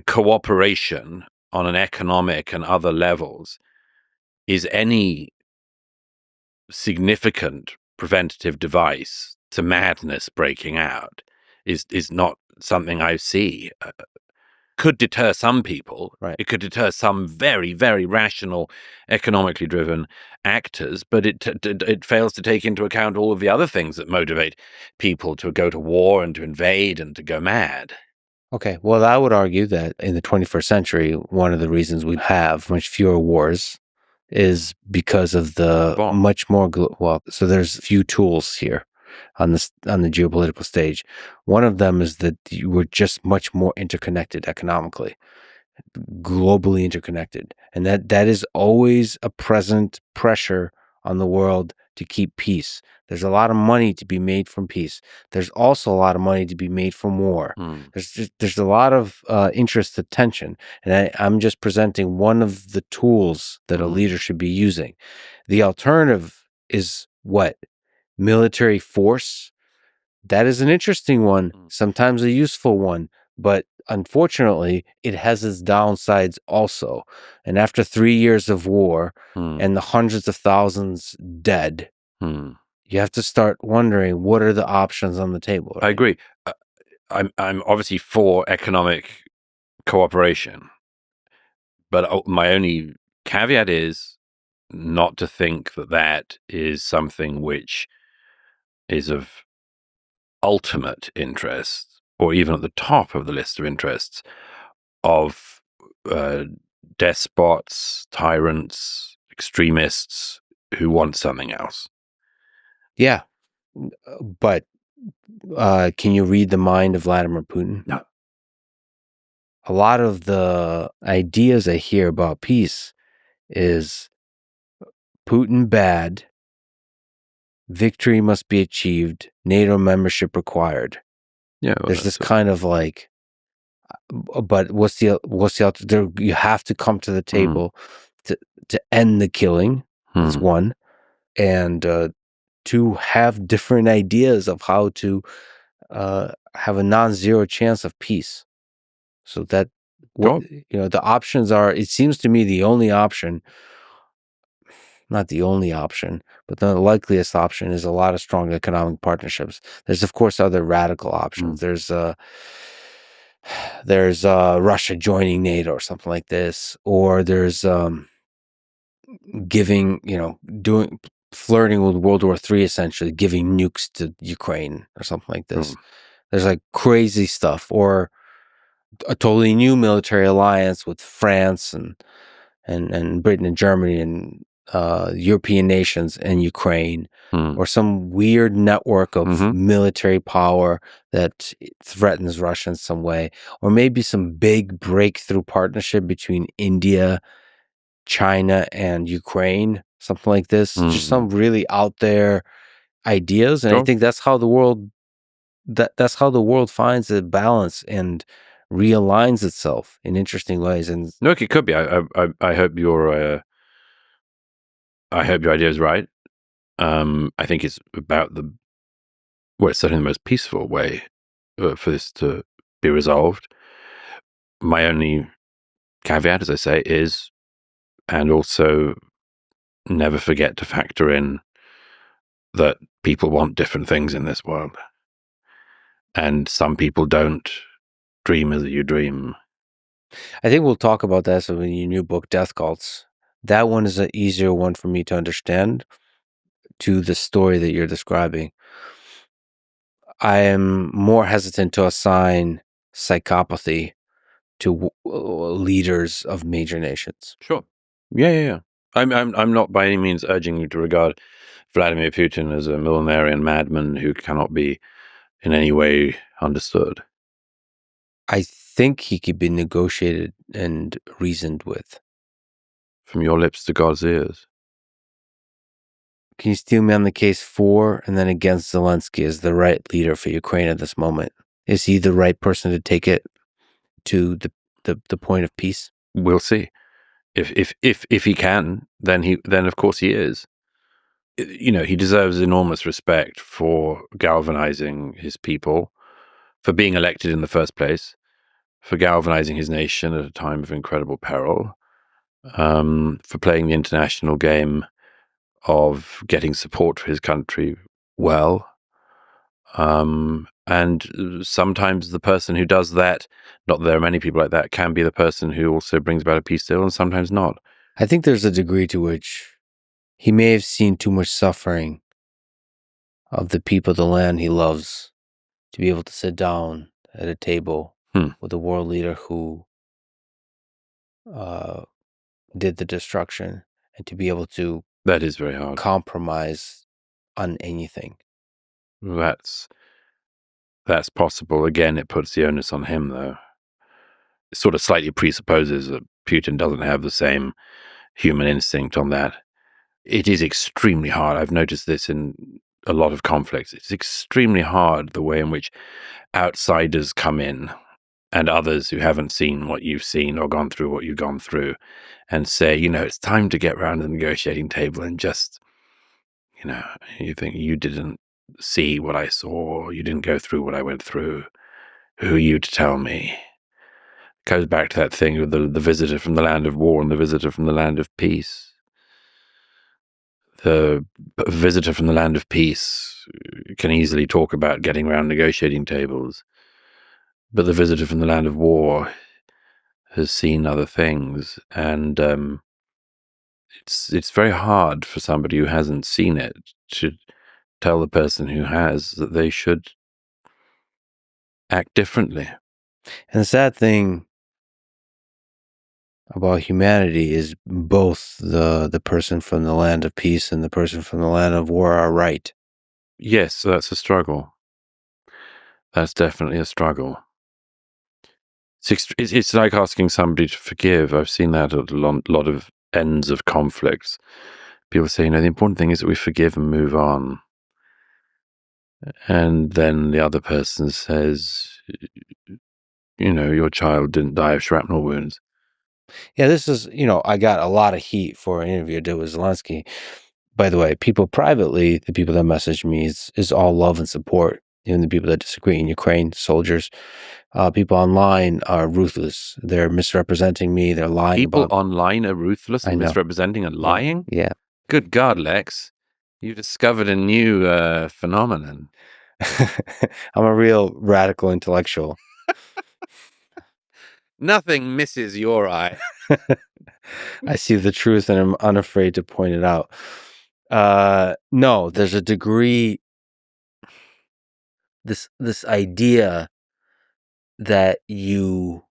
cooperation on an economic and other levels is any significant preventative device to madness breaking out is not something I see. could deter some people. Right. It could deter some very, very rational, economically driven actors, but it fails to take into account all of the other things that motivate people to go to war and to invade and to go mad. Okay. Well, I would argue that in the 21st century, one of the reasons we have much fewer wars is because of the Bomb. much more so there's few tools here on the geopolitical stage. One of them is that we're just much more interconnected economically, globally interconnected, and that is always a present pressure on the world to keep peace. There's a lot of money to be made from peace. There's also a lot of money to be made from war. There's a lot of interest attention, and I'm just presenting one of the tools that a leader should be using. The alternative is what? Military force. That is an interesting one, sometimes a useful one, but unfortunately, it has its downsides also. And after 3 years of war and the hundreds of thousands dead, you have to start wondering, what are the options on the table? Right? I agree. I'm obviously for economic cooperation, but my only caveat is not to think that that is something which is of ultimate interest, or even at the top of the list of interests of despots, tyrants, extremists who want something else. Yeah. But can you read the mind of Vladimir Putin? No. A lot of the ideas I hear about peace is Putin bad, victory must be achieved, NATO membership required. Yeah, well, there's this kind of like, but what's the there? You have to come to the table to end the killing. That's one, and to have different ideas of how to have a non-zero chance of peace. So that the options are. It seems to me the only option. Not the only option, but the likeliest option is a lot of strong economic partnerships. There's, of course, other radical options. There's Russia joining NATO or something like this, or there's giving, flirting with World War III, essentially giving nukes to Ukraine or something like this. There's like crazy stuff, or a totally new military alliance with France and Britain and Germany and European nations and Ukraine, or some weird network of military power that threatens Russia in some way, or maybe some big breakthrough partnership between India, China, and Ukraine, something like this. Just some really out there ideas, and I think that's how the world that's how the world finds a balance and realigns itself in interesting ways. And no, it could be. I hope your idea is right. I think it's about it's certainly the most peaceful way for this to be resolved. My only caveat, as I say, is, and also never forget to factor in that people want different things in this world. And some people don't dream as you dream. I think we'll talk about that in your new book, Death Cults. That one is an easier one for me to understand to the story that you're describing. I am more hesitant to assign psychopathy to leaders of major nations. Sure. Yeah. I'm not by any means urging you to regard Vladimir Putin as a millenarian madman who cannot be in any way understood. I think he could be negotiated and reasoned with. From your lips to God's ears. Can you steel me on the case for and then against Zelensky as the right leader for Ukraine at this moment? Is he the right person to take it to the point of peace? We'll see. If he can, then of course he is. He deserves enormous respect for galvanizing his people, for being elected in the first place, for galvanizing his nation at a time of incredible peril, for playing the international game of getting support for his country well. And sometimes the person who does that, not that there are many people like that, can be the person who also brings about a peace deal, and sometimes not. I think there's a degree to which he may have seen too much suffering of the people, the land he loves, to be able to sit down at a table with a world leader who did the destruction, and to be able to That is very hard. compromise on anything. That's possible. Again, it puts the onus on him, though. It sort of slightly presupposes that Putin doesn't have the same human instinct on that. It is extremely hard. I've noticed this in a lot of conflicts. It's extremely hard the way in which outsiders come in and others who haven't seen what you've seen or gone through what you've gone through and say, it's time to get around the negotiating table and just, you think you didn't see what I saw, you didn't go through what I went through. Who are you to tell me? Goes back to that thing of the visitor from the land of war and the visitor from the land of peace. The visitor from the land of peace can easily talk about getting around negotiating tables, but the visitor from the land of war has seen other things, and it's very hard for somebody who hasn't seen it to tell the person who has that they should act differently. And the sad thing about humanity is both the person from the land of peace and the person from the land of war are right. Yes, that's a struggle. That's definitely a struggle. It's like asking somebody to forgive. I've seen that at a lot of ends of conflicts. People say, the important thing is that we forgive and move on. And then the other person says, your child didn't die of shrapnel wounds. Yeah, this is, I got a lot of heat for an interview I did with Zelensky. By the way, people privately, the people that message me is all love and support. Even the people that disagree in Ukraine, soldiers, people online are ruthless. They're misrepresenting me. They're lying People about. online are ruthless and misrepresenting and lying? Yeah. Good God, Lex. You discovered a new phenomenon. I'm a real radical intellectual. Nothing misses your eye. I see the truth and I'm unafraid to point it out. No, there's a degree, this idea that you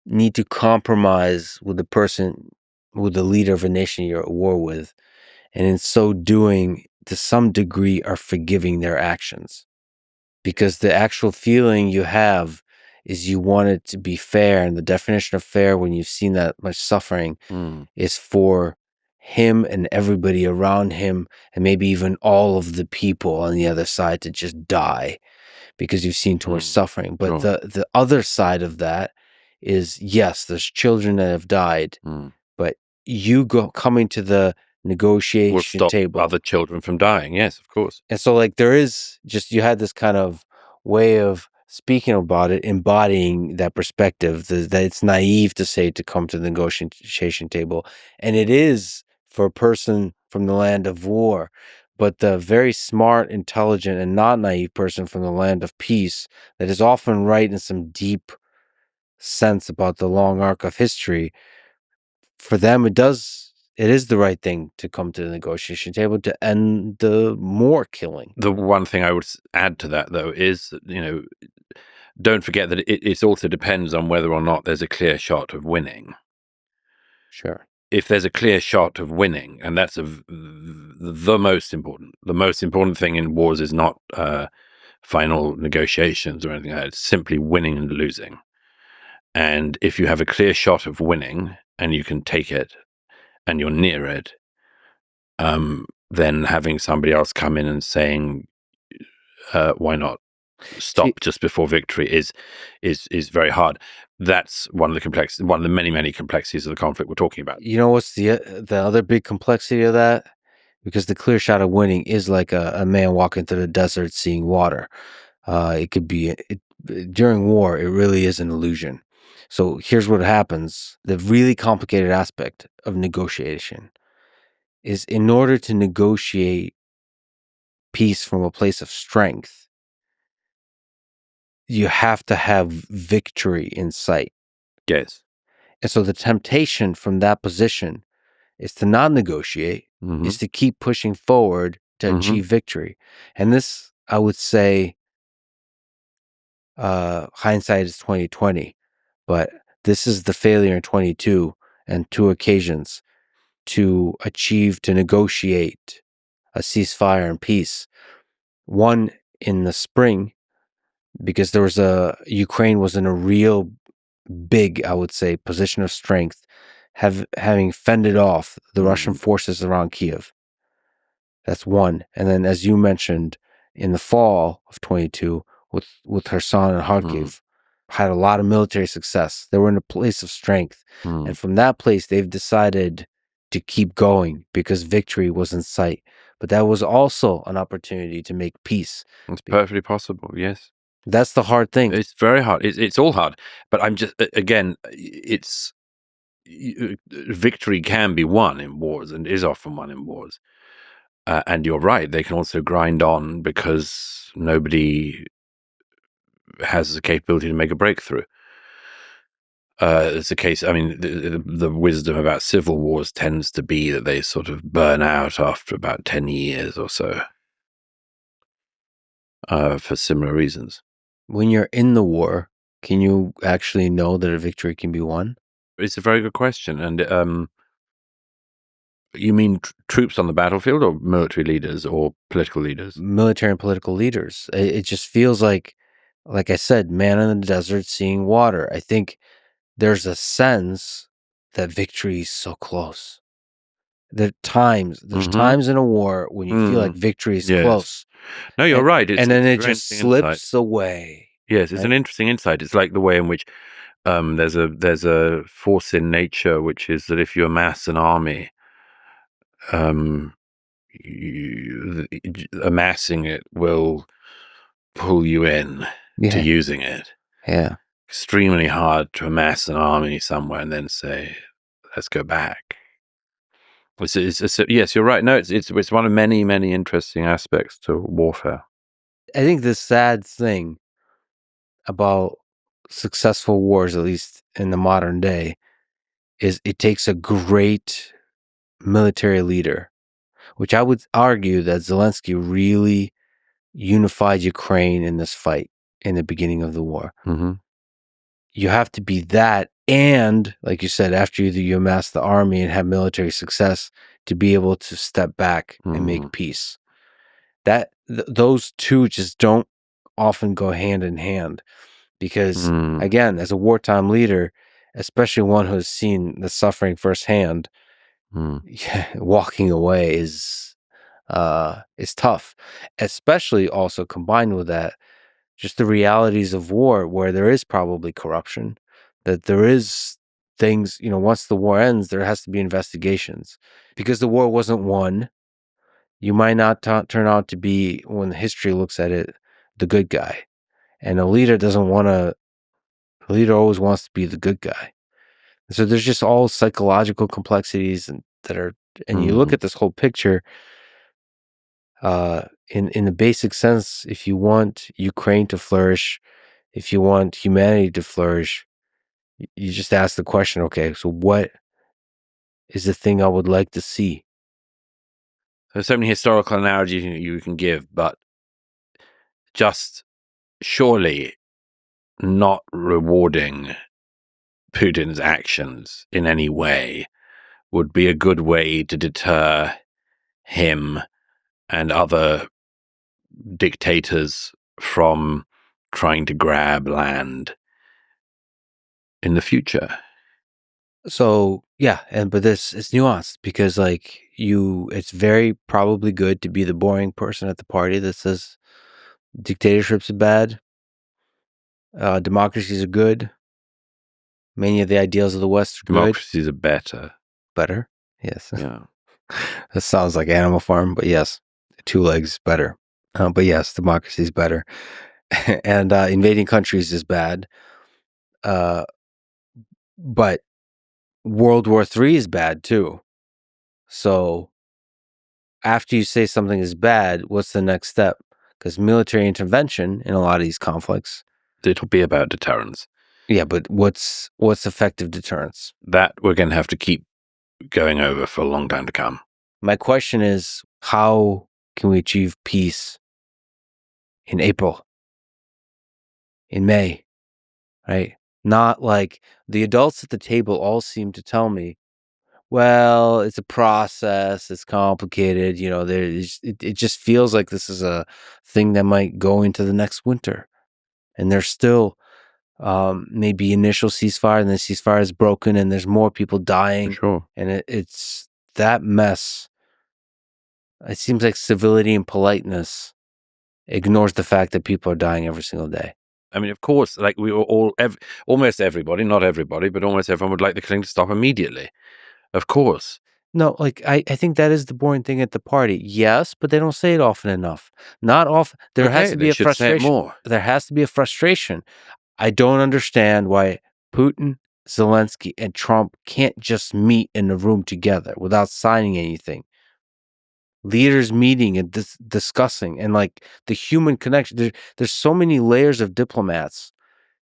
need to compromise with the person, with the leader of a nation you're at war with, and in so doing, to some degree, are forgiving their actions. Because the actual feeling you have is you want it to be fair, and the definition of fair, when you've seen that much suffering, is for him and everybody around him, and maybe even all of the people on the other side, to just die because you've seen too much suffering. But the other side of that is, yes, there's children that have died, but you coming to the negotiation will stop table, other children from dying. Yes, of course. and so there is just, you had this kind of way of speaking about it, embodying that perspective, that it's naive to say to come to the negotiation table, and it is for a person from the land of war. But the very smart, intelligent, and not naive person from the land of peace, that is often right in some deep sense about the long arc of history, for them it is the right thing to come to the negotiation table to end the more killing. The one thing I would add to that, though, is that, don't forget that it also depends on whether or not there's a clear shot of winning. Sure. If there's a clear shot of winning, and that's the most important thing in wars is not final negotiations or anything like that. It's simply winning and losing. And if you have a clear shot of winning and you can take it and you're near it, then having somebody else come in and saying, why not stop just before victory is very hard. That's one of the many complexities of the conflict we're talking about. You know what's the other big complexity of that? Because the clear shot of winning is like a man walking through the desert seeing water. It could be during war. It really is an illusion. So here's what happens. The really complicated aspect of negotiation is, in order to negotiate peace from a place of strength, you have to have victory in sight. Yes. And so the temptation from that position is to not negotiate, Mm-hmm. is to keep pushing forward to Mm-hmm. achieve victory. And this, I would say, hindsight is 2020, but this is the failure in 22 and two occasions to negotiate a ceasefire and peace. One in the spring, because Ukraine was in a real big, I would say, position of strength, having fended off the Russian forces around Kiev. That's one. And then, as you mentioned, in the fall of 22, with Kherson and Kharkiv, had a lot of military success. They were in a place of strength. And from that place, they've decided to keep going because victory was in sight. But that was also an opportunity to make peace. It's perfectly possible, yes. That's the hard thing. It's very hard. It's all hard. But I'm just, again, victory can be won in wars and is often won in wars. And you're right, they can also grind on because nobody has the capability to make a breakthrough. It's a case, I mean, the wisdom about civil wars tends to be that they sort of burn out after about 10 years or so, for similar reasons. When you're in the war, can you actually know that a victory can be won? It's a very good question. And you mean troops on the battlefield or military leaders or political leaders? Military and political leaders. It just feels like I said, man in the desert seeing water. I think there's a sense that victory is so close. There's times in a war when you feel like victory is close. No, you're right. And then it just slips away. Yes, it's an interesting insight. It's like the way in which there's a force in nature, which is that if you amass an army, amassing it will pull you in to using it. Yeah. Extremely hard to amass an army somewhere and then say, let's go back. Yes, you're right. No, it's one of many, many interesting aspects to warfare. I think the sad thing about successful wars, at least in the modern day, is it takes a great military leader, which I would argue that Zelensky really unified Ukraine in this fight in the beginning of the war. Mm-hmm. You have to be that, and like you said, after you amass the army and have military success, to be able to step back and make peace. Those two just don't often go hand in hand, because again, as a wartime leader, especially one who has seen the suffering firsthand, walking away is tough, especially also combined with that, just the realities of war, where there is probably corruption, that there is things, once the war ends, there has to be investigations, because the war wasn't won. You might not turn out to be, when history looks at it, the good guy. And a leader always wants to be the good guy. So there's just all psychological complexities and you look at this whole picture, in the basic sense, if you want Ukraine to flourish, if you want humanity to flourish, you just ask the question, okay, so what is the thing I would like to see? There's so many historical analogies you can give, but just surely not rewarding Putin's actions in any way would be a good way to deter him and other dictators from trying to grab land in the future. So yeah, but this is nuanced, because it's very probably good to be the boring person at the party that says dictatorships are bad, democracies are good, many of the ideals of the West are good. Democracies are better. Yes. Yeah. That sounds like Animal Farm, but yes, 2 legs better. But yes, democracy is better. And invading countries is bad. But World War III is bad too. So after you say something is bad, what's the next step? Because military intervention in a lot of these conflicts. It'll be about deterrence. Yeah, but what's effective deterrence? That we're going to have to keep going over for a long time to come. My question is, how can we achieve peace in April, in May, right? Not like the adults at the table all seem to tell me, well, it's a process, it's complicated, it just feels like this is a thing that might go into the next winter. And there's still maybe initial ceasefire, and the ceasefire is broken, and there's more people dying. For sure. And it's that mess. It seems like civility and politeness ignores the fact that people are dying every single day. I mean, of course, like we were almost everybody, not everybody, but almost everyone would like the killing to stop immediately. Of course. No, like I think that is the boring thing at the party. Yes, but they don't say it often enough. Not often. There has to be a frustration. Say it more. There has to be a frustration. I don't understand why Putin, Zelensky, and Trump can't just meet in a room together without signing anything. Leaders meeting and discussing, and like the human connection. There's so many layers of diplomats.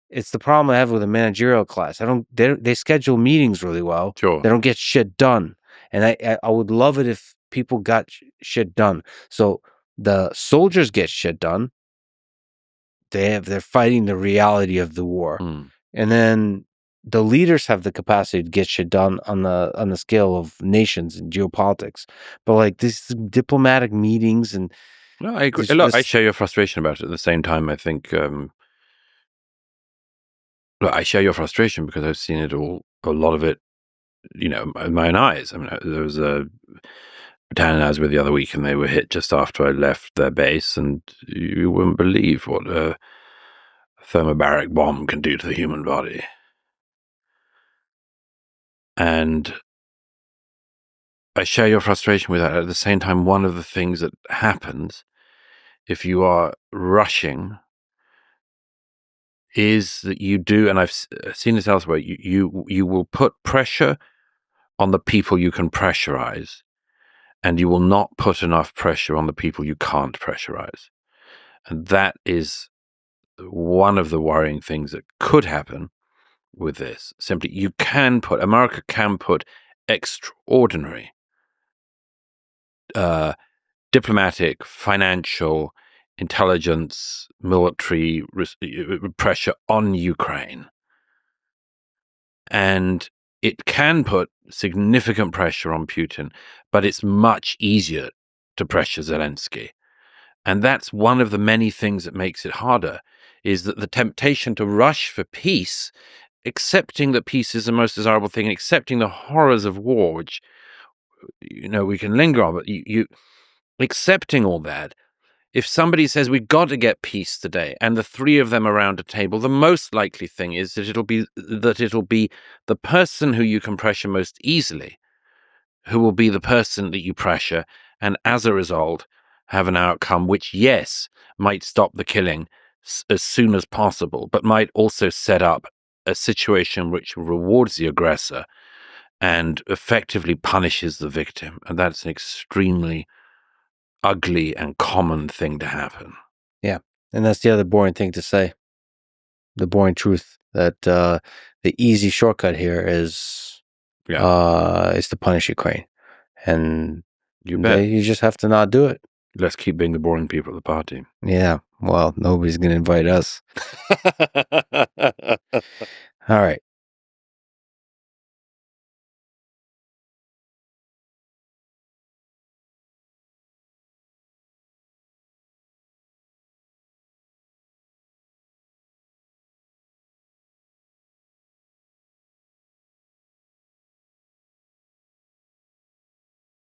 It's the problem I have with the managerial class. They schedule meetings really well. Sure. They don't get shit done. And I would love it if people got shit done. So the soldiers get shit done. They're fighting the reality of the war. And then the leaders have the capacity to get shit done on the scale of nations and geopolitics. But like these diplomatic meetings and no, I agree. Look, I share your frustration about it. At the same time, I think I share your frustration because I've seen it all, a lot of it, in my own eyes. I mean, there was a battalion I was with the other week, and they were hit just after I left their base, and you wouldn't believe what a thermobaric bomb can do to the human body. And I share your frustration with that. At the same time, one of the things that happens if you are rushing is that you do, and I've seen this elsewhere, you will put pressure on the people you can pressurize, and you will not put enough pressure on the people you can't pressurize. And that is one of the worrying things that could happen with this. Simply, America can put extraordinary diplomatic, financial, intelligence, military pressure on Ukraine. And it can put significant pressure on Putin, but it's much easier to pressure Zelensky. And that's one of the many things that makes it harder, is that the temptation to rush for peace, accepting that peace is the most desirable thing, accepting the horrors of war, which, we can linger on, but you accepting all that. If somebody says we've got to get peace today, and the three of them around a table, the most likely thing is that it'll be the person who you can pressure most easily, who will be the person that you pressure, and as a result, have an outcome which, yes, might stop the killing as soon as possible, but might also set up a situation which rewards the aggressor and effectively punishes the victim. And that's an extremely ugly and common thing to happen. Yeah. And that's the other boring thing to say. The boring truth that the easy shortcut here is to punish Ukraine. And you just have to not do it. Let's keep being the boring people at the party. Yeah. Well, nobody's going to invite us. All right.